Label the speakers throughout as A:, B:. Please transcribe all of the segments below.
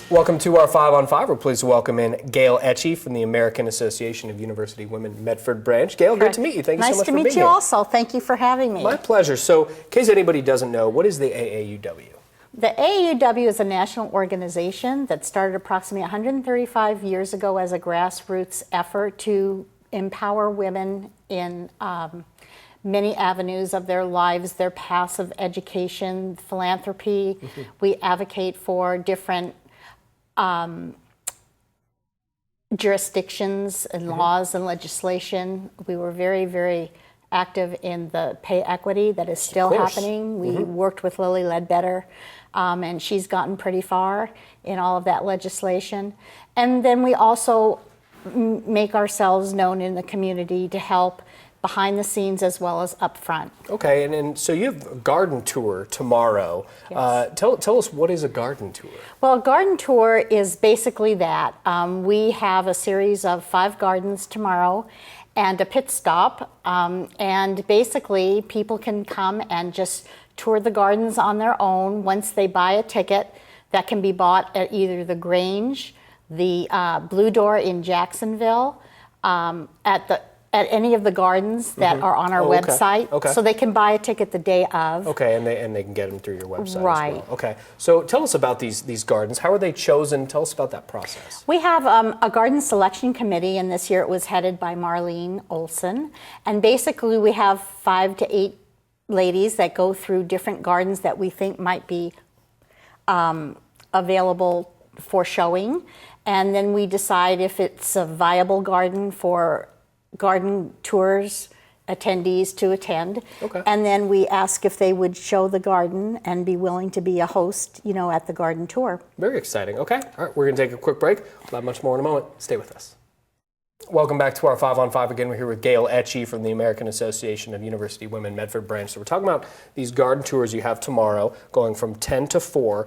A: Welcome to our 5 on 5. We're pleased to welcome in Gail Etchie from the American Association of University Women Medford branch. Gail, good to meet you. Thank you so much for being here.
B: Nice to meet you also. Thank you for having me.
A: My pleasure. So, in case anybody doesn't know, what is the AAUW?
B: The AAUW is a national organization that started approximately 135 years ago as a grassroots effort to empower women in many avenues of their lives, their paths of education, philanthropy. We advocate for different jurisdictions and laws and legislation. We were very, very active in the pay equity that is still happening. We worked with Lily Ledbetter, and she's gotten pretty far in all of that legislation. And then we also make ourselves known in the community to help behind the scenes as well as up front.
A: Okay, and so you have a garden tour tomorrow.
B: Yes.
A: Tell us, what is a garden tour?
B: Well, a garden tour is basically that. We have a series of 5 gardens tomorrow and a pit stop. And basically, people can come and just tour the gardens on their own once they buy a ticket that can be bought at either the Grange, the Blue Door in Jacksonville, at any of the gardens that are on our website.
A: Okay.
B: So they can buy a ticket the day of.
A: Okay, and they can get them through your website
B: Right.
A: as well. Okay, so tell us about these gardens. How are they chosen? Tell us about that process.
B: We have a garden selection committee, and this year it was headed by Marlene Olson. And basically we have 5 to 8 ladies that go through different gardens that we think might be available for showing. And then we decide if it's a viable garden for garden tours attendees to attend.
A: Okay.
B: And then we ask if they would show the garden and be willing to be a host, at the garden tour.
A: Very exciting. Okay. All right, we're going to take a quick break. We'll have much more in a moment. Stay with us. Welcome back to our 5 on 5 again. We're here with Gail Etchie from the American Association of University Women Medford branch. So we're talking about these garden tours you have tomorrow going from 10 to 4.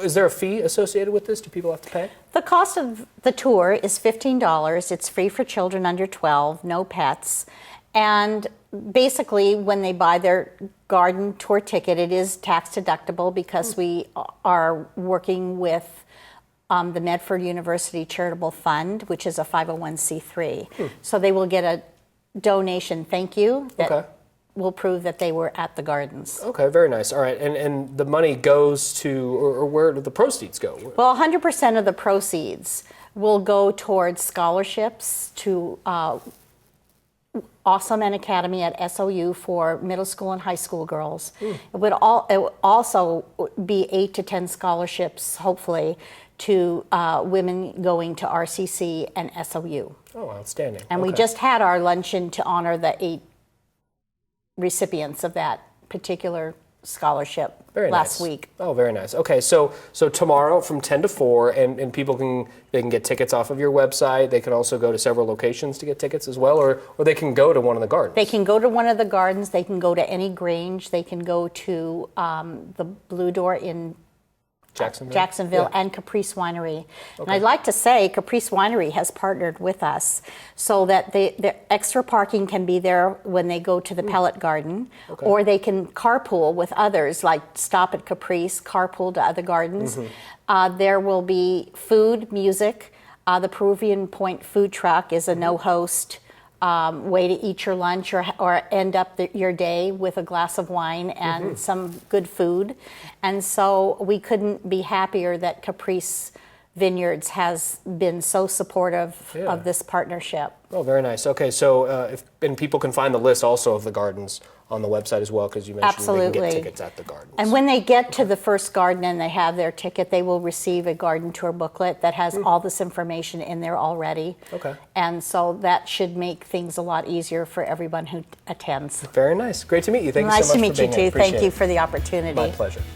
A: Is there a fee associated with this? Do people have to pay?
B: The cost of the tour is $15. It's free for children under 12, no pets. And basically, when they buy their garden tour ticket, it is tax deductible because we are working with the Medford University Charitable Fund, which is a 501c3. So they will get a donation thank you that will prove that they were at the gardens.
A: Okay, very nice. All right, and the money goes to, or where do the proceeds go?
B: Well, 100% of the proceeds will go towards scholarships to Awesome and Academy at SOU for middle school and high school girls. It would also be 8 to 10 scholarships, hopefully, to women going to RCC and SOU.
A: Oh, outstanding.
B: And we just had our luncheon to honor the 8 recipients of that particular scholarship last week.
A: Oh, very nice. Okay, so tomorrow from 10 to 4, and people can get tickets off of your website. They can also go to several locations to get tickets as well, or they can go to one of the gardens.
B: They can go to one of the gardens. They can go to any Grange. They can go to the Blue Door in Jacksonville and Caprice Winery. And I'd like to say Caprice Winery has partnered with us so that the extra parking can be there when they go to the pellet garden, or they can carpool with others, like stop at Caprice, carpool to other gardens. There will be food, music. The Peruvian Point food truck is a no-host way to eat your lunch or end up your day with a glass of wine and some good food. And so we couldn't be happier that Caprice Vineyards has been so supportive of this partnership.
A: Oh, very nice. Okay, so and people can find the list also of the gardens on the website as well, because you mentioned they can get tickets at the gardens.
B: And when they get to the first garden and they have their ticket, they will receive a garden tour booklet that has all this information in there already.
A: Okay.
B: And so that should make things a lot easier for everyone who attends.
A: Very nice. Great to meet you. Thank you so much for being here.
B: Nice to meet you too. Thank you for the opportunity.
A: My pleasure.